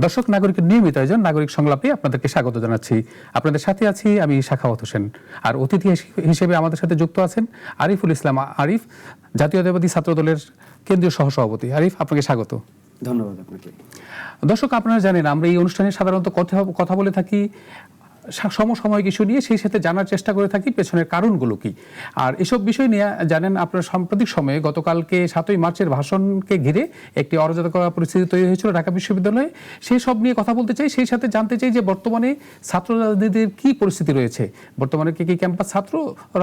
দর্শক নাগরিকের নিয়মিত আয়োজন নাগরিক সংলাপে আপনাদেরকে স্বাগত জানাচ্ছি। আপনাদের সাথে আছি আমি সাখাওয়াত হোসেন, আর অতিথি হিসেবে আমাদের সাথে যুক্ত আছেন আরিফুল ইসলাম আরিফ, জাতীয়তাবাদী ছাত্র দলের কেন্দ্রীয় সহসভাপতি। আরিফ, আপনাকে স্বাগত। ধন্যবাদ আপনাকে। দর্শক, আপনারা জানেন আমরা এই অনুষ্ঠানে সাধারণত কথা বলে থাকি সমসাময়িক ইস্যু নিয়ে, সেই সাথে জানার চেষ্টা করে থাকি পেছনের কারণগুলো কি। আর এসব বিষয় নিয়ে জানেন আপনারা সাম্প্রতিক সময়ে গতকালকে 7ই মার্চের ভাষণকে ঘিরে একটি অরাজকতা পরিস্থিতি তৈরি হয়েছিল ঢাকা বিশ্ববিদ্যালয়ে। সেই সব নিয়ে কথা বলতে চাই, সেই সাথে জানতে চাই যে বর্তমানে ছাত্র রাজনীতির কি পরিস্থিতি রয়েছে। বর্তমানে কি ক্যাম্পাস ছাত্র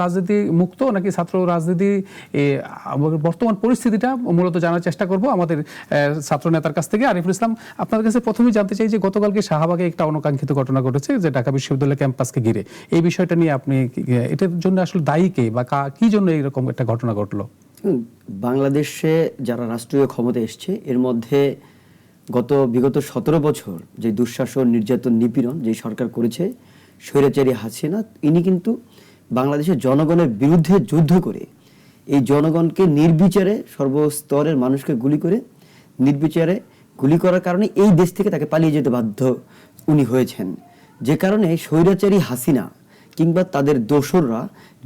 রাজনীতি মুক্ত নাকি ছাত্র রাজনীতি, বর্তমান পরিস্থিতিটা মূলত জানার চেষ্টা করব আমাদের ছাত্র নেতার কাছ থেকে। আরিফুল ইসলাম, আপনাদের কাছে প্রথমেই জানতে চাই যে গতকালকে শাহবাগে একটা অনাকাঙ্ক্ষিত ঘটনা ঘটেছে যে ঢাকা বিশ্ববিদ্যালয় ক্যাম্পাসকে ঘিরে, এই বিষয়টা নিয়ে আপনি এটার জন্য আসলে দায়ী কে বা কি জন্য এরকম একটা ঘটনা ঘটলো? বাংলাদেশে যারা রাষ্ট্রীয় ক্ষমতা এসছে এর মধ্যে বিগত 17 বছর যে দুঃশাসন, নির্যাতন, নিপীড়ন যে সরকার করেছে, স্বৈরাচারী হাসিনা, ইনি কিন্তু বাংলাদেশের জনগণের বিরুদ্ধে যুদ্ধ করে এই জনগণকে নির্বিচারে সর্বস্তরের মানুষকে গুলি করে নির্বিচারে গুলি করার কারণে এই দেশ থেকে তাকে পালিয়ে যেতে বাধ্য উনি হয়েছেন। যে কারণে স্বৈরাচারী হাসিনা কিংবা তাদের দোসররা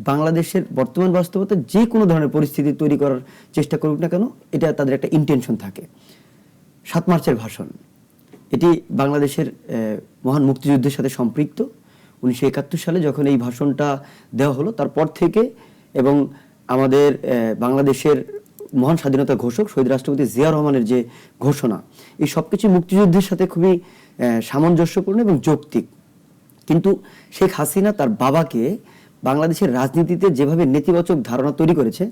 বাংলাদেশের বর্তমান বাস্তবতা যে কোনো ধরনের পরিস্থিতি তৈরি করার চেষ্টা করুক না কেন, এটা তাদের একটা ইন্টেনশন থাকে। 7 মার্চের ভাষণ, এটি বাংলাদেশের মহান মুক্তিযুদ্ধের সাথে সম্পৃক্ত। 1971 সালে যখন এই ভাষণটা দেওয়া হলো, তারপর থেকে এবং আমাদের বাংলাদেশের মহান স্বাধীনতা ঘোষক শহীদ রাষ্ট্রপতি জিয়া রহমানের যে ঘোষণা, এই সবকিছু মুক্তিযুদ্ধের সাথে খুবই সামঞ্জস্যপূর্ণ এবং যৌক্তিক। কিন্তু শেখ হাসিনা তার বাবাকে বাংলাদেশের রাজনীতিতে যেভাবে নেতিবাচক ধারণা তৈরি করেছে,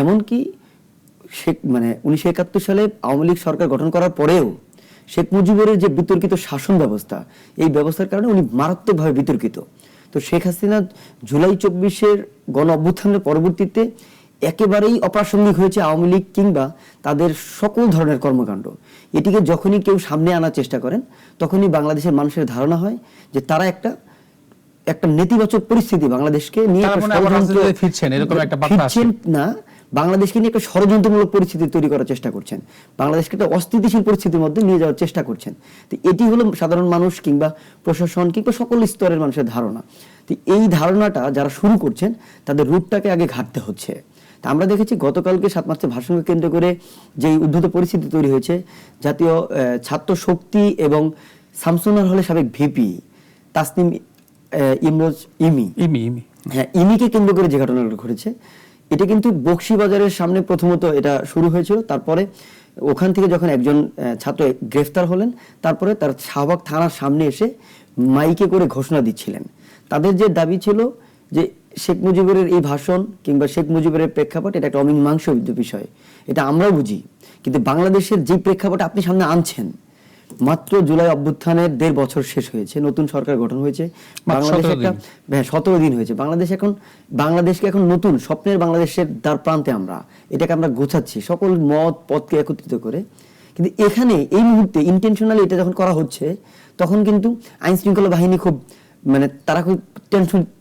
এমনকি 1971 সালে আওয়ামী লীগ সরকার গঠন করার পরেও শেখ মুজিবের যে বিতর্কিত শাসন ব্যবস্থা, এই ব্যবস্থার কারণে উনি মারাত্মকভাবে বিতর্কিত। তো শেখ হাসিনা জুলাই 24-এর গণ অভ্যুত্থানের পরবর্তীতে একেবারেই অপ্রাসঙ্গিক হয়েছে আওয়ামী লীগ কিংবা তাদের সকল ধরনের কর্মকাণ্ড। এটিকে যখনই কেউ সামনে আনার চেষ্টা করেন, তখনই বাংলাদেশের মানুষের ধারণা হয় যে তারা একটা নেতিবাচক পরিস্থিতি বাংলাদেশকে নিয়ে ফিরছেন না, বাংলাদেশকে নিয়ে একটা ষড়যন্ত্রমূলক পরিস্থিতি তৈরি করার চেষ্টা করছেন, বাংলাদেশকে একটা অস্থিতিশীল পরিস্থিতির মধ্যে নিয়ে যাওয়ার চেষ্টা করছেন। তো এটি হলো সাধারণ মানুষ কিংবা প্রশাসন কিংবা সকল স্তরের মানুষের ধারণা। তো এই ধারণাটা যারা শুরু করছেন তাদের রূপটাকে আগে ঘাটতে হচ্ছে। তা আমরা দেখেছি গতকালকে 7 মার্চের ভাষণকে কেন্দ্র করে যে উদ্ধত পরিস্থিতি তৈরি হয়েছে, জাতীয় ছাত্র শক্তি এবং শামসুন্নার হলে সাবেক ভিপি তাসনিম ইমরোজ ইমিকে কেন্দ্র করে যে ঘটনাটা ঘটেছে, এটা কিন্তু বকশীবাজারের সামনে প্রথমত এটা শুরু হয়েছিল। তারপরে ওখান থেকে যখন একজন ছাত্র গ্রেফতার হলেন, তারপরে তার শাহবাগ থানার সামনে এসে মাইকে করে ঘোষণা দিচ্ছিলেন। তাদের যে দাবি ছিল যে শেখ মুজিবের এই ভাষণ কিংবা শেখ মুজিবের প্রেক্ষাপট, এটা একটা অমীমাংস বিষয়, এটা আমরাও বুঝি। কিন্তু বাংলাদেশের যে প্রেক্ষাপট আপনি সামনে আনছেন, মাত্র জুলাই অভ্যুত্থানের 1.5 বছর শেষ হয়েছে, নতুন সরকার গঠন হয়েছে, বাংলাদেশ একটা 17 দিন হয়েছে, বাংলাদেশকে এখন নতুন স্বপ্নের বাংলাদেশের দ্বার প্রান্তে এটাকে আমরা গোছাচ্ছি সকল মত পথকে একত্রিত করে। কিন্তু এখানে এই মুহূর্তে ইন্টেনশনালি এটা যখন করা হচ্ছে, তখন কিন্তু আইন শৃঙ্খলা বাহিনী তারা খুব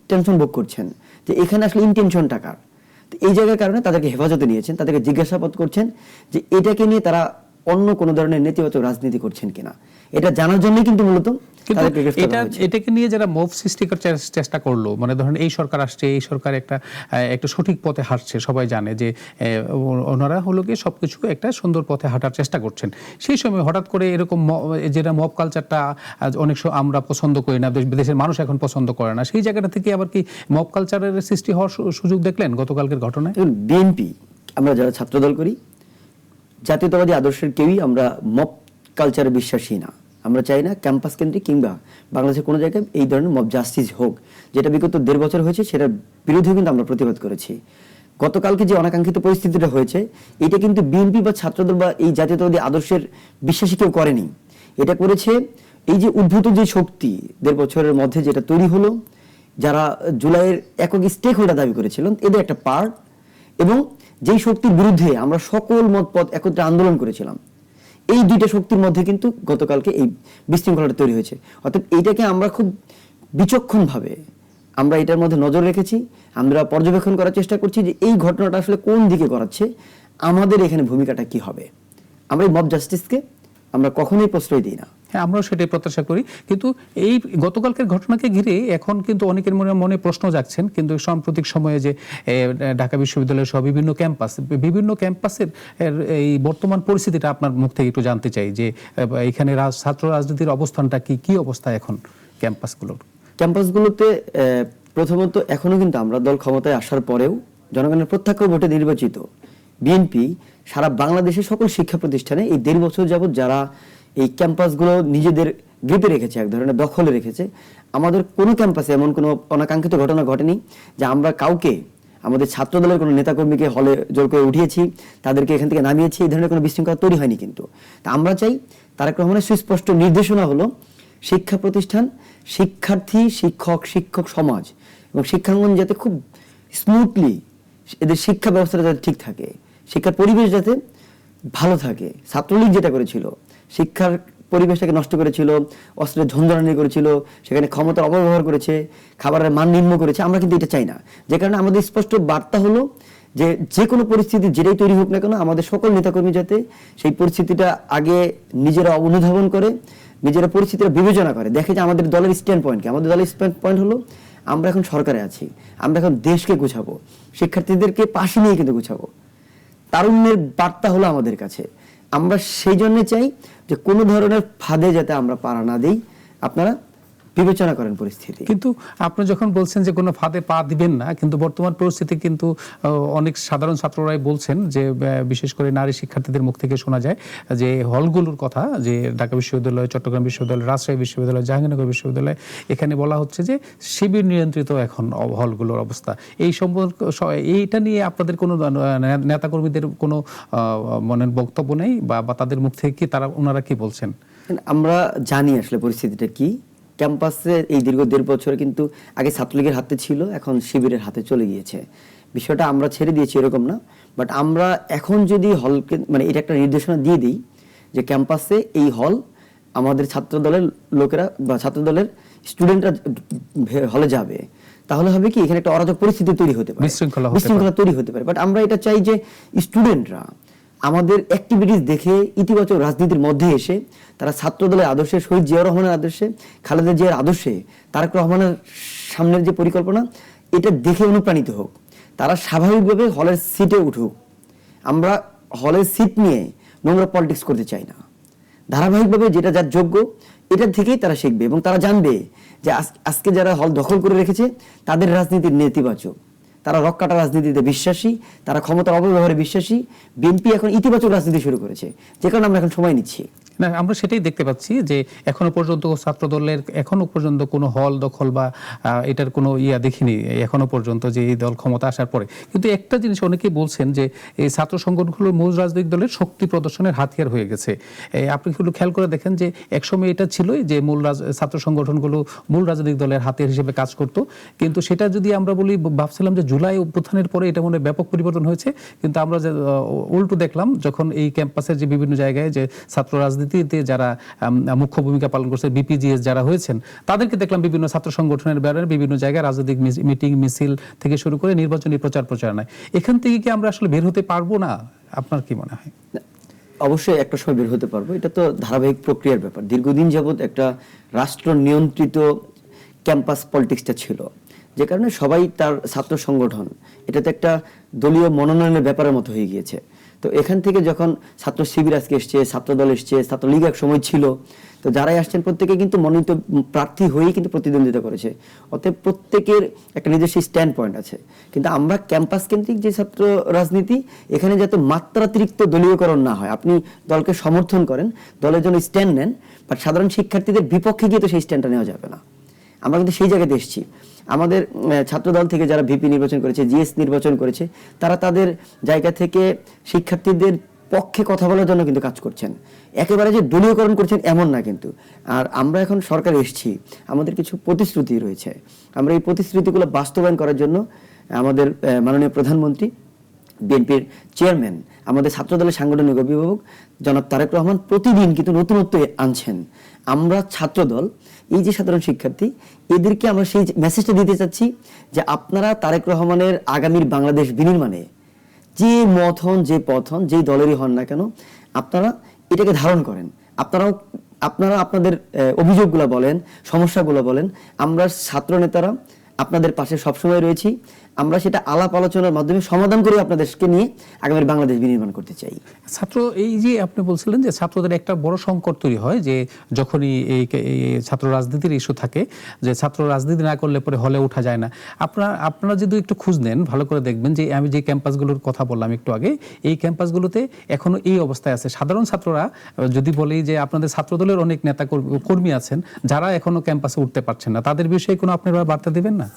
টেনশন ভোগ করছেন যে এখানে আসলে ইন্টেনশনটা কার। এই জায়গার কারণে তাদেরকে হেফাজতে নিয়েছেন, তাদেরকে জিজ্ঞাসাবাদ করছেন যে এটাকে নিয়ে তারা অন্য কোনো ধরনের নেতিবাচক রাজনীতি করছেন কিনা, এটা জানার জন্যই কিন্তু মূলত এটাকে নিয়ে যারা মোভ সৃষ্টি করার চেষ্টা করলো, ধরেন এই সরকার আসছে, এই সরকার একটা সঠিক পথে হাঁটছে, সবাই জানে যে ওনারা হলো গিয়ে সবকিছু একটা সুন্দর পথে হাঁটার চেষ্টা করছেন। সেই সময় হঠাৎ করে এরকম যেটা মব কালচারটা অনেক আমরা পছন্দ করি না, দেশের মানুষ এখন পছন্দ করে না, সেই জায়গাটা থেকে আবার কি মব কালচারের সৃষ্টি হওয়ার সুযোগ দেখলেন গতকালকের ঘটনায়? বিএনপি, আমরা যারা ছাত্রদল করি, জাতীয়তাবাদী আদর্শের কেউই আমরা মব কালচারে বিশ্বাসী না। আমরা চাই না ক্যাম্পাস কেন্দ্রিক কিংবা বাংলাদেশের কোনো জায়গায় এই ধরনের মব জাস্টিস হোক। যেটা বিগত 1.5 বছর হয়েছে, সেটার বিরুদ্ধে কিন্তু আমরা প্রতিবাদ করেছি। গতকালকে যে অনাকাঙ্ক্ষিত পরিস্থিতিটা হয়েছে, এটা কিন্তু বিএনপি বা ছাত্রদল বা এই জাতীয়তাবাদী আদর্শের বিশ্বাসী কেউ করেনি। এটা করেছে এই যে উদ্ভূত যে শক্তি 1.5 বছরের মধ্যে যেটা তৈরি হলো, যারা জুলাইয়ের একক স্টেক হোল্ডার দাবি করেছিলেন, এদের একটা পার্ট, এবং যেই শক্তির বিরুদ্ধে আমরা সকল মত পথ একত্রে আন্দোলন করেছিলাম, এই দুইটা শক্তির মধ্যে কিন্তু গতকালকে এই বিশৃঙ্খলাটা তৈরি হয়েছে। অর্থাৎ এইটাকে আমরা খুব বিচক্ষণভাবে আমরা এটার মধ্যে নজর রেখেছি, আমরা পর্যবেক্ষণ করার চেষ্টা করছি যে এই ঘটনাটা আসলে কোন দিকে করাচ্ছে, আমাদের এখানে ভূমিকাটা কি হবে। আমরা এই মব জাস্টিসকে আমরা কখনোই প্রশ্রয় দিই না। হ্যাঁ, আমরাও সেটাই প্রত্যাশা করি। কিন্তু এই গতকালকের ঘটনাকে ঘিরে এখন কিন্তু অনেকের মনে মনে প্রশ্ন জাগছেন, কিন্তু সাম্প্রতিক সময়ে যে ঢাকা বিশ্ববিদ্যালয় সহ বিভিন্ন ক্যাম্পাসের এই বর্তমান পরিস্থিতিটা আপনার মুখ থেকে একটু জানতে চাই যে এখানে ছাত্র রাজনীতির অবস্থানটা কি অবস্থা এখন ক্যাম্পাসগুলোর? ক্যাম্পাসগুলোতে প্রথমত এখনো কিন্তু আমরা দল ক্ষমতায় আসার পরেও জনগণের প্রত্যক্ষ ভোটে নির্বাচিত বিএনপি সারা বাংলাদেশের সকল শিক্ষা প্রতিষ্ঠানে এই 1.5 বছর যাবত যারা এই ক্যাম্পাসগুলো নিজেদের গ্রিপে রেখেছে, এক ধরনের দখলে রেখেছে, আমাদের কোনো ক্যাম্পাসে এমন কোনো অনাকাঙ্ক্ষিত ঘটনা ঘটেনি যে আমরা কাউকে, আমাদের ছাত্র দলের কোনো নেতাকর্মীকে হলে জোর করে উঠিয়েছি, তাদেরকে এখান থেকে নামিয়েছি, এই ধরনের কোনো বিশৃঙ্খলা তৈরি হয়নি। কিন্তু তা আমরা চাই তারেক রহমানের সুস্পষ্ট নির্দেশনা হলো শিক্ষা প্রতিষ্ঠান, শিক্ষার্থী, শিক্ষক সমাজ এবং শিক্ষাঙ্গন যাতে খুব স্মুথলি এদের শিক্ষা ব্যবস্থাটা যাতে ঠিক থাকে, শিক্ষার পরিবেশ যাতে ভালো থাকে। ছাত্রলীগ যেটা করেছিল, শিক্ষার পরিবেশটাকে নষ্ট করেছিল, অস্ত্রের ঝঞ্ঝানি করেছিল, সেখানে ক্ষমতার অপব্যবহার করেছে, খাবারের মান নিম্ন করেছে, আমরা কিন্তু এটা চাই না। যে কারণে আমাদের স্পষ্ট বার্তা হলো যে কোনো পরিস্থিতি যেটাই তৈরি হোক না কেন, আমাদের সকল নেতাকর্মী যাতে সেই পরিস্থিতিটা আগে নিজেরা অনুধাবন করে, নিজেরা পরিস্থিতিটা বিবেচনা করে, দেখে যে আমাদের দলের স্ট্যান্ড পয়েন্ট কি। আমাদের দলের স্ট্যান্ড পয়েন্ট হলো আমরা এখন সরকারে আছি, আমরা এখন দেশকে গুছাবো, শিক্ষার্থীদেরকে পাশে নিয়ে কিন্তু গুছাবো। তারুণ্যের বার্তা হলো আমাদের কাছে। আমরা সেই জন্য চাই যে কোনো ধরনের ফাঁদে যাতে আমরা পাড়া না দিই, আপনারা বিবেচনা করেন পরিস্থিতি। কিন্তু আপনি যখন বলছেন যে কোনো ফাঁদে পা দিবেন না, কিন্তু বর্তমান পরিস্থিতি কিন্তু অনেক সাধারণ ছাত্ররাই বলছেন যে বিশেষ করে নারী শিক্ষার্থীদের মুখ থেকে শোনা যায় যে হলগুলোর কথা, যে ঢাকা বিশ্ববিদ্যালয়, চট্টগ্রাম বিশ্ববিদ্যালয়, রাজশাহী বিশ্ববিদ্যালয়, জাহাঙ্গীরনগর বিশ্ববিদ্যালয়, এখানে বলা হচ্ছে যে শিবির নিয়ন্ত্রিত এখন হলগুলোর অবস্থা। এই সম্পর্কে এইটা নিয়ে আপনাদের কোনো নেতাকর্মীদের কোনো মনের বক্তব্য নেই বা তাদের মুখ থেকে কি ওনারা কি বলছেন? আমরা জানি আসলে পরিস্থিতিটা কি। ক্যাম্পাসে এই দীর্ঘ 1.5 বছর কিন্তু আগে ছাত্রলীগের হাতে ছিল, এখন শিবিরের হাতে চলে গিয়েছে। বিষয়টা আমরা ছেড়ে দিয়েছি এরকম না, বাট আমরা এখন যদি হলকে মানে এটা একটা নির্দেশনা দিয়ে দিই যে ক্যাম্পাসে এই হল আমাদের ছাত্র দলের লোকেরা বা ছাত্র দলের স্টুডেন্টরা হলে যাবে, তাহলে হবে কি এখানে একটা অরাজক পরিস্থিতি তৈরি হতে পারে, বিশৃঙ্খলা তৈরি হতে পারে। বাট আমরা এটা চাই যে স্টুডেন্টরা আমাদের অ্যাক্টিভিটিস দেখে ইতিবাচক রাজনীতির মধ্যে এসে তারা ছাত্র দলের আদর্শে, শহীদ জিয়াউর রহমানের আদর্শে, খালেদা জিয়ার আদর্শে, তারেক রহমানের সামনের যে পরিকল্পনা, এটা দেখে অনুপ্রাণিত হোক, তারা স্বাভাবিকভাবে হলের সিটে উঠুক। আমরা হলের সিট নিয়ে নোংরা পলিটিক্স করতে চাই না। ধারাবাহিকভাবে যেটা যার যোগ্য এটার থেকেই তারা শিখবে এবং তারা জানবে যে আজকে যারা হল দখল করে রেখেছে তাদের রাজনীতির নেতিবাচক, তারা রক্কাটা রাজনীতিতে বিশ্বাসী, তারা ক্ষমতার অপব্যবহারে বিশ্বাসী। বিএনপি এখন ইতিবাচক রাজনীতি শুরু করেছে, যে কারণে আমরা এখন সময় নিচ্ছি না। আমরা সেটাই দেখতে পাচ্ছি যে এখনো পর্যন্ত ছাত্র দলের এখনো পর্যন্ত কোনো হল দখল বা এটার কোনো দেখিনি এখনো পর্যন্ত, যে এই দল ক্ষমতা আসার পরে। কিন্তু একটা জিনিস অনেকেই বলছেন যে এই ছাত্র সংগঠনগুলো মূল রাজনৈতিক দলের শক্তি প্রদর্শনের হাতিয়ার হয়ে গেছে। আপনি একটু খেয়াল করে দেখেন যে একসময় এটা ছিলই যে ছাত্র সংগঠনগুলো মূল রাজনৈতিক দলের হাতিয়ার হিসেবে কাজ করত, কিন্তু সেটা যদি আমরা বলি, ভাবছিলাম যে জুলাই অভ্যুত্থানের পরে এটা মনে হয় ব্যাপক পরিবর্তন হয়েছে, কিন্তু আমরা যে উল্টো দেখলাম যখন এই ক্যাম্পাসের যে বিভিন্ন জায়গায় যে ছাত্র রাজনীতিতে যারা মুখ্য ভূমিকা পালন করছে, বিপিজিএস যারা হয়েছেন, তাদেরকে দেখলাম বিভিন্ন ছাত্র সংগঠনের ব্যানারে বিভিন্ন জায়গায় রাজনৈতিক মিটিং মিছিল থেকে শুরু করে নির্বাচনী প্রচারণায়। এখান থেকে কি আমরা আসলে বের হতে পারবো না? আপনার কি মনে হয়? অবশ্যই একটা সময় বের হতে পারবো, এটা তো ধারাবাহিক প্রক্রিয়ার ব্যাপার। দীর্ঘদিন যাবৎ একটা রাষ্ট্র নিয়ন্ত্রিত ক্যাম্পাস পলিটিক্সটা ছিল, যে কারণে সবাই তার ছাত্র সংগঠন, এটা তো একটা দলীয় মনোনয়নের ব্যাপারের মতো হয়ে গিয়েছে। তো এখান থেকে যখন ছাত্র শিবির আজকে এসছে, ছাত্র দল এসছে, ছাত্রলীগ এক সময় ছিল, তো যারাই আসছেন প্রত্যেকে কিন্তু মনোনীত প্রার্থী হয়েই কিন্তু প্রতিদ্বন্দ্বিতা করেছে। অতএব প্রত্যেকের একটা নিজস্ব স্ট্যান্ড পয়েন্ট আছে। কিন্তু আমরা ক্যাম্পাস কেন্দ্রিক যে ছাত্র রাজনীতি, এখানে যাতে মাত্রাতিরিক্ত দলীয়করণ না হয়। আপনি দলকে সমর্থন করেন, দলের জন্য স্ট্যান্ড নেন, বাট সাধারণ শিক্ষার্থীদের বিপক্ষে গিয়ে তো সেই স্ট্যান্ডটা নেওয়া যাবে না। আমরা কিন্তু সেই জায়গাতে এসেছি। আমাদের ছাত্র দল থেকে যারা ভিপি নির্বাচন করেছে, জিএস নির্বাচন করেছে, তারা তাদের জায়গা থেকে শিক্ষার্থীদের পক্ষে কথা বলার জন্য কিন্তু কাজ করছেন, একেবারে যে দলীয়করণ করছেন এমন না কিন্তু। আর আমরা এখন সরকারে এসেছি, আমাদের কিছু প্রতিশ্রুতি রয়েছে, আমরা এই প্রতিশ্রুতিগুলো বাস্তবায়ন করার জন্য আমাদের মাননীয় প্রধানমন্ত্রী, বিএনপির চেয়ারম্যান, আমাদের ছাত্র দলের সাংগঠনিক অভিভাবক জনাব তারেক রহমান প্রতিদিন কিন্তু নতুনত্ব আনছেন। আমরা ছাত্র দল, এই যে সাধারণ শিক্ষার্থী, এদেরকে আমরা সেই মেসেজটা দিতে চাচ্ছি যে আপনারা তারেক রহমানের আগামীর বাংলাদেশ বিনির্মাণে যে মত হন, যে পথ হন, যেই দলেরই হন না কেন, আপনারা এটাকে ধারণ করেন, আপনারাও আপনারা আপনাদের অভিযোগগুলো বলেন, সমস্যাগুলো বলেন, আমরা ছাত্র নেতারা আপনাদের পাশে সবসময় রয়েছি। আমরা সেটা আলাপ আলোচনার মাধ্যমে সমাধান করে আপনাদেরকে নিয়ে আগামী বাংলাদেশ বিনির্মাণ করতে চাই। ছাত্র, এই যে আপনি বলছিলেন যে ছাত্রদের একটা বড় সংকট তৈরি হয় যে যখনই এই ছাত্র রাজনীতির ইস্যু থাকে, যে ছাত্র রাজনীতি না করলে পরে হলে ওঠা যায় না। আপনারা যদি একটু খোঁজ নেন, ভালো করে দেখবেন যে আমি যে ক্যাম্পাসগুলোর কথা বললাম একটু আগে, এই ক্যাম্পাসগুলোতে এখনো এই অবস্থায় আছে। সাধারণ ছাত্ররা যদি বলি যে আপনাদের ছাত্রদলের অনেক নেতা কর্মী আছেন যারা এখনো ক্যাম্পাসে উঠতে পারছেন না, তাদের বিষয়ে কোনো আপনারা বার্তা দিবেন না?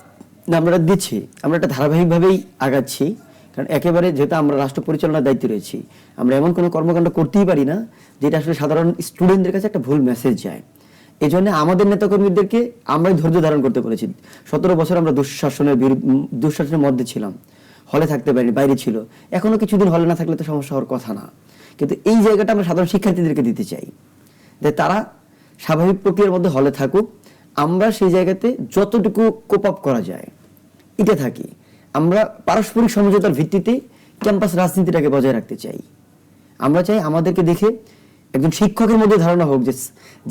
না, আমরা দিচ্ছি, আমরা এটা ধারাবাহিকভাবেই আগাচ্ছি। কারণ একেবারে যেহেতু আমরা রাষ্ট্র পরিচালনার দায়িত্বে রয়েছি, আমরা এমন কোনো কর্মকাণ্ড করতেই পারি না যেটা আসলে সাধারণ স্টুডেন্টদের কাছে একটা ভুল মেসেজ যায়। এই জন্য আমাদের নেতাকর্মীদেরকে আমরাই ধৈর্য ধারণ করতে বলেছি। 17 বছর আমরা দুঃশাসনের মধ্যে ছিলাম, হলে থাকতে পারিনি, বাইরে ছিল। এখনো কিছুদিন হলে না থাকলে তো সমস্যা হওয়ার কথা না, কিন্তু এই জায়গাটা আমরা সাধারণ শিক্ষার্থীদেরকে দিতে চাই যে তারা স্বাভাবিক প্রক্রিয়ার মধ্যে হলে থাকুক। আমরা সেই জায়গাতে যতটুকু কোপ আপ করা যায় এটা থাকি। আমরা পারস্পরিক সমঝোতার ভিত্তিতে ক্যাম্পাস রাজনীতিটাকে বজায় রাখতে চাই। আমরা চাই আমাদেরকে দেখে একজন শিক্ষকের মধ্যে ধারণা হোক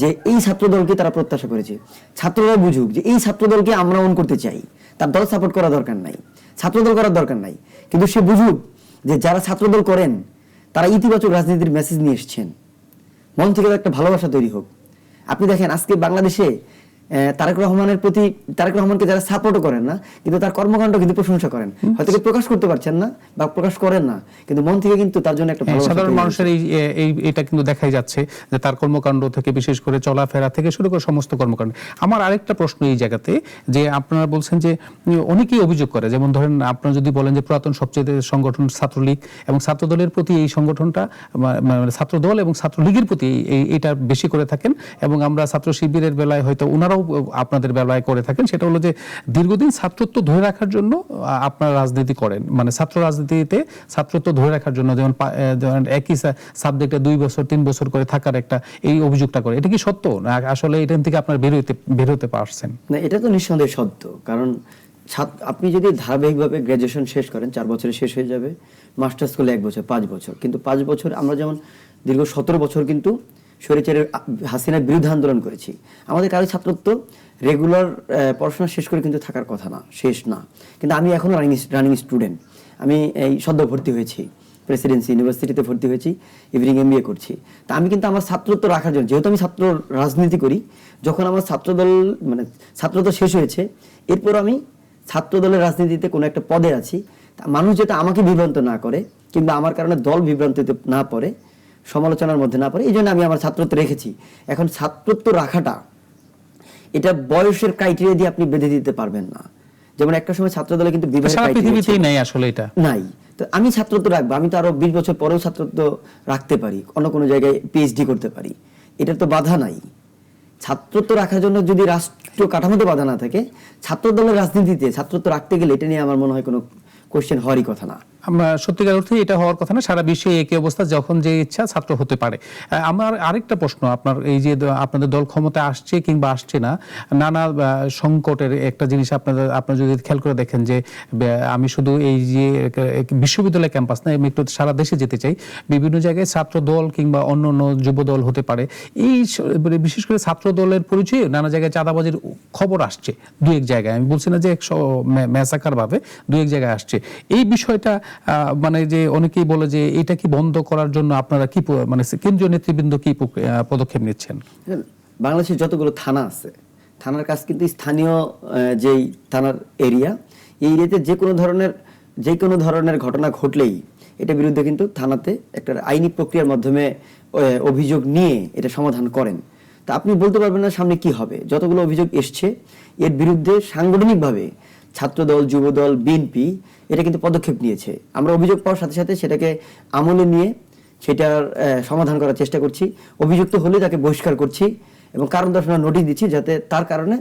যে এই ছাত্রদলকে তারা প্রত্যাশা করেছে, ছাত্ররা বুঝুক যে এই ছাত্রদলকে আমরা অন করতে চাই। তার দল সাপোর্ট করা দরকার নাই, ছাত্রদল করার দরকার নাই, কিন্তু সে বুঝুক যে যারা ছাত্রদল করেন তারা ইতিবাচক রাজনীতির মেসেজ নিয়ে এসছেন। মন থেকে একটা ভালোবাসা তৈরি হোক। আপনি দেখেন আজকে বাংলাদেশে তারেক রহমানকে যারা সাপোর্টও করেন না, কিন্তু তার কর্মকাণ্ড কিন্তু প্রশংসা করেন। হয়তো প্রকাশ করতে পারছেন না বা প্রকাশ করেন না, কিন্তু মন থেকে কিন্তু তার জন্য একটা সাধারণ মানুষের এটা কিন্তু দেখাই যাচ্ছে যে তার কর্মকাণ্ড থেকে, বিশেষ করে চলাফেরা থেকে শুরু করে সমস্ত কর্মকাণ্ড। আমার আরেকটা প্রশ্ন এই জায়গাতে, যে আপনারা বলছেন যে অনেকেই অভিযোগ করে, যেমন ধরেন আপনারা যদি বলেন যে পুরাতন সবচেয়ে সংগঠন ছাত্রলীগ, এবং ছাত্রদলের প্রতি এই সংগঠনটা মানে ছাত্রদল এবং ছাত্রলীগের প্রতি এটা বেশি করে থাকেন, এবং আমরা ছাত্র শিবিরের বেলায় হয়তো ওনারাও আপনাদের বেলায় করে থাকেন। সেটা হলো যে দীর্ঘদিন ছাত্রত্ব ধরে রাখার জন্য আপনারা রাজনীতি করেন, মানে ছাত্র রাজনীতিতে ছাত্রত্ব ধরে রাখার জন্য, যেমন একই সাবজেক্টে 2 বছর 3 বছর করে থাকার একটা এই অভিযোগটা করে। এটা কি সত্য না আসলে এখান থেকে আপনারা বের হতে পারছেন? না, এটা তো নিঃসন্দেহে সত্য। কারণ আপনি যদি ধারাবাহিকভাবে গ্রাজুয়েশন শেষ করেন, 4 বছরে শেষ হয়ে যাবে, মাস্টার্স করলে 1 বছর, 5 বছর। কিন্তু 5 বছর আমরা যেমন দীর্ঘ 17 বছর কিন্তু স্বৈরাচারের হাসিনার বিরুদ্ধে আন্দোলন করেছি। আমাদের কারো ছাত্রত্ব রেগুলার পড়াশোনা শেষ করে কিন্তু থাকার কথা না, শেষ না। কিন্তু আমি এখনো রানিং স্টুডেন্ট। আমি এই সদ্য ভর্তি হয়েছি, প্রেসিডেন্সি ইউনিভার্সিটিতে ভর্তি হয়েছি, ইভিনিং MBA করছি। তা আমি কিন্তু আমার ছাত্রত্ব রাখার জন্য, যেহেতু আমি ছাত্র রাজনীতি করি, যখন আমার ছাত্রদল শেষ হয়েছে, এরপর আমি ছাত্রদলের রাজনীতিতে কোনো একটা পদে আছি, মানুষ যেটা আমাকে বিভ্রান্ত না করে কিংবা আমার কারণে দল বিভ্রান্তিতে না পড়ে, সমালোচনার মধ্যে না পড়ে, এই জন্য আমি আমার ছাত্রত্ব রেখেছি। এখন ছাত্রত্ব রাখাটা এটা বয়সের ক্রাইটেরিয়া দিয়ে আপনি বেঁধে দিতে পারবেন না। যেমন একটা সময় ছাত্রদলে কিন্তু নাই, তো আমি ছাত্রত্ব রাখবো, আমি তো আরো 20 বছর পরেও ছাত্রত্ব রাখতে পারি, অন্য কোনো জায়গায় PhD করতে পারি, এটার তো বাধা নাই। ছাত্রত্ব রাখার জন্য যদি রাষ্ট্র কাঠামোতে বাধা না থাকে, ছাত্রদলের রাজনীতিতে ছাত্রত্ব রাখতে গেলে এটা নিয়ে আমার মনে হয় কোনো কোশ্চেন হওয়ারই কথা না। আমরা সত্যিকার অর্থে এটা হওয়ার কথা না। সারা বিশ্বে একই অবস্থা, যখন যে ইচ্ছা ছাত্র হতে পারে। আমার আরেকটা প্রশ্ন, আপনার এই যে আপনাদের দল ক্ষমতা আসছে কিংবা আসছে না, নানা সংকটের একটা জিনিস আপনারা যদি খেয়াল করে দেখেন যে আমি শুধু এই যে বিশ্ববিদ্যালয় ক্যাম্পাস না, আমি একটু সারা দেশে যেতে চাই, বিভিন্ন জায়গায় ছাত্র দল কিংবা অন্য যুব দল হতে পারে, এই বিশেষ করে ছাত্র দলের পরিচয়ে নানা জায়গায় চাঁদাবাজির খবর আসছে 2-1 জায়গায়। আমি বলছি না যে ম্যাসাকার ভাবে 2-1 জায়গায় আসছে। এই বিষয়টা মানে যে অনেকেই বলে যে এটা কি বন্ধ করার জন্য আপনারা কি, মানে কেন্দ্রীয় নেতৃবৃন্দ কি পদক্ষেপ নিচ্ছেন? বাংলাদেশের যতগুলো থানা আছে, থানার কাজ কিন্তু স্থানীয় যেই থানার এরিয়া, এই এরিয়াতে যে কোনো ধরনের ঘটনা ঘটলেই এটা বিরুদ্ধে কিন্তু থানাতে একটা আইনি প্রক্রিয়ার মাধ্যমে অভিযোগ নিয়ে এটা সমাধান করেন। তা আপনি বলতে পারবেন না সামনে কি হবে। যতগুলো অভিযোগ এসছে এর বিরুদ্ধে সাংগঠনিকভাবে ছাত্রদল, যুবদল, BNP এটা কিন্তু পদক্ষেপ নিয়েছে। আমরা অভিযোগ পাওয়ার সাথে সাথে সেটাকে আমলে নিয়ে সেটার সমাধান করার চেষ্টা করছি। অভিযুক্ত হলে তাকে বহিষ্কার করছি এবং কারণ দর্শানোর নোটিশ দিচ্ছি, যাতে তার কারণে,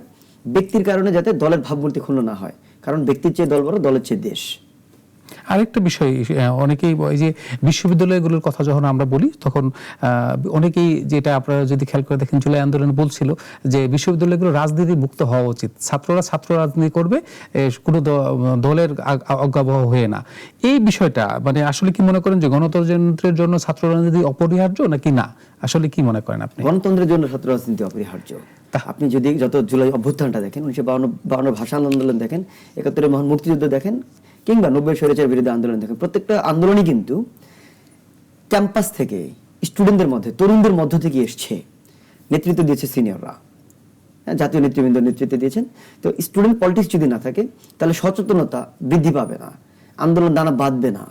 ব্যক্তির কারণে যাতে দলের ভাবমূর্তি ক্ষুণ্ণ না হয়। কারণ ব্যক্তির চেয়ে দল বড়, দলের চেয়ে দেশ। আরেকটা বিষয়, অনেকেই এই যে বিশ্ববিদ্যালয়গুলোর কথা যখন আমরা বলি তখন অনেকেই, যেটা আপনারা যদি খেয়াল করে দেখেন, জুলাই আন্দোলন বলছিল যে বিশ্ববিদ্যালয়গুলো রাজনীতি মুক্ত হওয়া উচিত, ছাত্ররা ছাত্র রাজনীতি করবে, কোনো দলের অজ্ঞাবহ হয়ে না। এই বিষয়টা মানে আসলে কি মনে করেন যে গণতন্ত্রের জন্য ছাত্র রাজনীতি অপরিহার্য নাকি না? আসলে কি মনে করেন আপনি? গণতন্ত্রের জন্য ছাত্র রাজনীতি অপরিহার্য। আপনি যদি যত জুলাই অভ্যুত্থানটা দেখেন, 1952 ভাষা আন্দোলন দেখেন, 71 মহান মুক্তিযুদ্ধ দেখেন, কিংবা 90 স্বৈরাচার বিরোধী আন্দোলন দেখেন, প্রত্যেকটা আন্দোলনই কিন্তু ক্যাম্পাস থেকে স্টুডেন্টদের মধ্যে, তরুণদের মধ্য থেকে এসছে। নেতৃত্ব দিয়েছে সিনিয়ররা, জাতীয় নেতৃবৃন্দ নেতৃত্ব দিয়েছেন। তো স্টুডেন্ট পলিটিক্স যদি না থাকে তাহলে সচেতনতা বৃদ্ধি পাবে না, আন্দোলন দানা বাঁধবে না।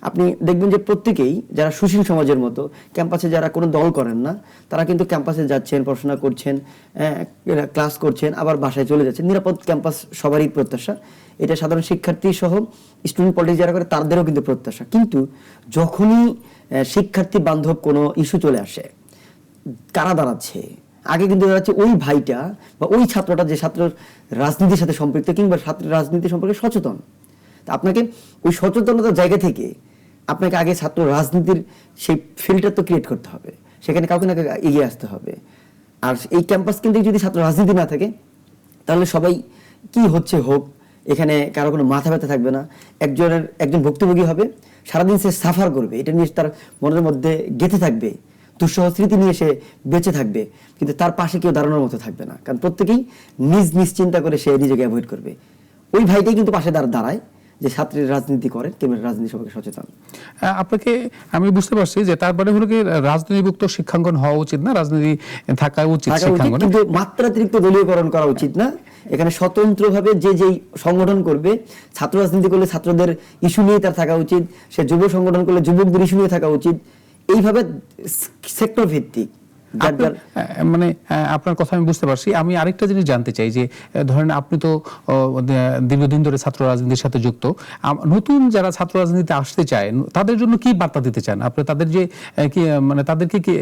আপনি দেখবেন যে প্রত্যেকেই যারা সুশীল সমাজের মতো ক্যাম্পাসে যারা কোনো দল করেন না, তারা কিন্তু ক্যাম্পাসে যাচ্ছেন, পড়াশোনা করছেন, ক্লাস করছেন, আবার বাসায় চলে যাচ্ছেন। নিরাপদ ক্যাম্পাস সবারই প্রত্যাশা, এটা সাধারণ শিক্ষার্থী সহ স্টুডেন্ট পলিটিক্স যারা করে তাদেরও কিন্তু প্রত্যাশা। কিন্তু যখনই শিক্ষার্থী বান্ধব কোনো ইস্যু চলে আসে, কারা দাঁড়াচ্ছে? আগে কিন্তু দাঁড়াচ্ছে ওই ভাইটা বা ওই ছাত্রটা যে ছাত্র রাজনীতির সাথে সম্পৃক্ত কিংবা ছাত্র রাজনীতি সম্পর্কে সচেতন। তা আপনাকে ওই সচেতনতার জায়গা থেকে আপনাকে আগে ছাত্র রাজনীতির সেই ফিল্ডটা তো ক্রিয়েট করতে হবে, সেখানে কাউকে না কাউকে এগিয়ে আসতে হবে। আর এই ক্যাম্পাস কিন্তু যদি ছাত্র রাজনীতি না থাকে তাহলে সবাই কি হচ্ছে হোক, এখানে কারো কোনো মাথা ব্যথা থাকবে না। একজন ভুক্তভোগী হবে, সারাদিন সে সাফার করবে, এটা নিয়ে তার মনের মধ্যে গেঁথে থাকবে, দুঃসহ স্মৃতি নিয়ে সে বেঁচে থাকবে, কিন্তু তার পাশে কেউ দাঁড়ানোর মতো থাকবে না। কারণ প্রত্যেকেই নিজ চিন্তা করে সে নিজেকে অ্যাভয়েড করবে। ওই ভাইটাই কিন্তু পাশে দাঁড়ায় যে ছাত্রের রাজনীতি করেন কিংবা রাজনীতি সম্পর্কে সচেতন। আপনাকে আমি বুঝতে পারছি যে তারপরে হলো কি রাজনীতিমুক্ত শিক্ষাঙ্গন হওয়া উচিত না, রাজনীতি থাকা উচিত শিক্ষাঙ্গনে, কিন্তু মাত্রাতিরিক্ত দলীয়করণ করা উচিত না। এখানে স্বতন্ত্রভাবে যেই সংগঠন করবে, ছাত্র রাজনীতি করলে ছাত্রদের ইস্যু নিয়ে তার থাকা উচিত, সে যুব সংগঠন করলে যুবকদের ইস্যু নিয়ে থাকা উচিত। এইভাবে সেক্টর ভিত্তিক মানে আপনার কথা আমি বুঝতে পারছি। আমি আরেকটা জিনিস জানতে চাই যে ধরেন আপনি তো দীর্ঘদিন ধরে ছাত্র রাজনীতির সাথে যুক্ত, নতুন যারা ছাত্র রাজনীতিতে আসতে চায় তাদের জন্য কি বার্তা দিতে চান আপনি? তাদের যে কি মানে তাদেরকে কি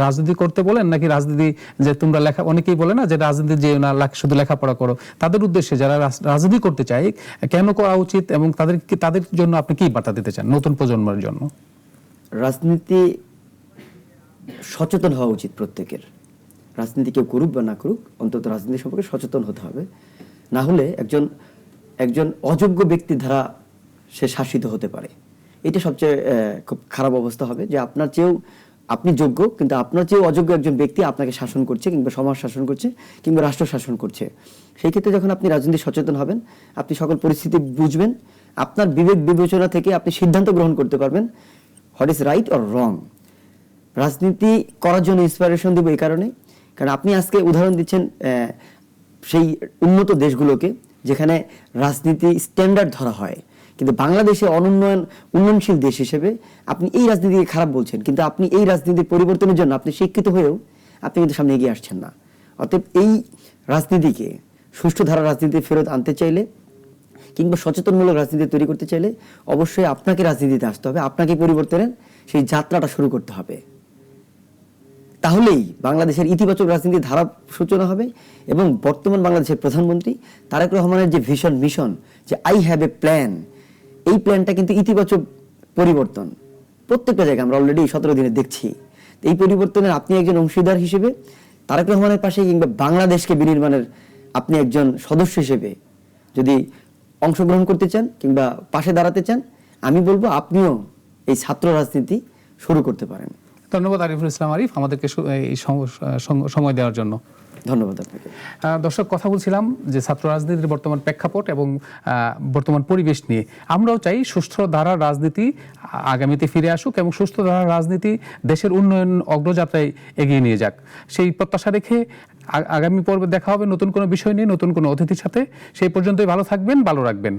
রাজনীতি করতে বলেন নাকি রাজনীতি যে তোমরা লেখা, অনেকেই বলে না যে রাজনীতি যে না শুধু লেখাপড়া করো, তাদের উদ্দেশ্যে যারা রাজনীতি করতে চায় কেন করা উচিত এবং তাদের জন্য আপনি কি বার্তা দিতে চান নতুন প্রজন্মের জন্য? রাজনীতি সচেতন হওয়া উচিত প্রত্যেকের। রাজনীতি কেউ করুক বা না করুক, অন্তত রাজনীতি সম্পর্কে সচেতন হতে হবে। না হলে একজন অযোগ্য ব্যক্তির দ্বারা সে শাসিত হতে পারে। এটা সবচেয়ে খুব খারাপ অবস্থা হবে যে আপনার চেয়েও আপনি যোগ্য কিন্তু আপনার চেয়েও অযোগ্য একজন ব্যক্তি আপনাকে শাসন করছে কিংবা সমাজ শাসন করছে কিংবা রাষ্ট্র শাসন করছে। সেই ক্ষেত্রে যখন আপনি রাজনীতি সচেতন হবেন, আপনি সকল পরিস্থিতি বুঝবেন, আপনার বিবেক বিবেচনা থেকে আপনি সিদ্ধান্ত গ্রহণ করতে পারবেন what is right or wrong. রাজনীতি করার জন্য ইন্সপিরেশন দিব এই কারণে, কারণ আপনি আজকে উদাহরণ দিচ্ছেন সেই উন্নত দেশগুলোকে যেখানে রাজনীতি স্ট্যান্ডার্ড ধরা হয়, কিন্তু বাংলাদেশে উন্নয়নশীল দেশ হিসেবে আপনি এই রাজনীতিকে খারাপ বলছেন, কিন্তু আপনি এই রাজনীতির পরিবর্তনের জন্য আপনি শিক্ষিত হয়েও আপনি কিন্তু সামনে এগিয়ে আসছেন না। অতএব এই রাজনীতিকে সুষ্ঠু ধারা রাজনীতি ফেরত আনতে চাইলে কিংবা সচেতনমূলক রাজনীতি তৈরি করতে চাইলে অবশ্যই আপনাকে রাজনীতিতে আসতে হবে, আপনাকে পরিবর্তনের সেই যাত্রাটা শুরু করতে হবে। তাহলেই বাংলাদেশের ইতিবাচক রাজনীতির ধারা সূচনা হবে এবং বর্তমান বাংলাদেশের প্রধানমন্ত্রী তারেক রহমানের যে ভিশন মিশন, যে আই হ্যাভ এ প্ল্যান, এই প্ল্যানটা কিন্তু ইতিবাচক পরিবর্তন প্রত্যেকটা জায়গায় আমরা অলরেডি 17 দিনে দেখছি। এই পরিবর্তনের আপনি একজন অংশীদার হিসেবে তারেক রহমানের পাশে কিংবা বাংলাদেশকে বিনির্মাণের আপনি একজন সদস্য হিসেবে যদি অংশগ্রহণ করতে চান কিংবা পাশে দাঁড়াতে চান, আমি বলবো আপনিও এই ছাত্র রাজনীতি শুরু করতে পারেন। ধন্যবাদ আরিফুল ইসলাম আরিফ আমাদেরকে এই সময় দেওয়ার জন্য। ধন্যবাদ আপনাকে। দর্শক, কথা বলছিলাম যে ছাত্র রাজনীতির বর্তমান প্রেক্ষাপট এবং বর্তমান পরিবেশ নিয়ে। আমরাও চাই সুস্থ ধারার রাজনীতি আগামীতে ফিরে আসুক এবং সুস্থ ধারার রাজনীতি দেশের উন্নয়ন অগ্রযাত্রায় এগিয়ে নিয়ে যাক। সেই প্রত্যাশা রেখে আগামী পর্বে দেখা হবে নতুন কোনো বিষয় নিয়ে, নতুন কোনো অতিথির সাথে। সেই পর্যন্তই ভালো থাকবেন, ভালো রাখবেন।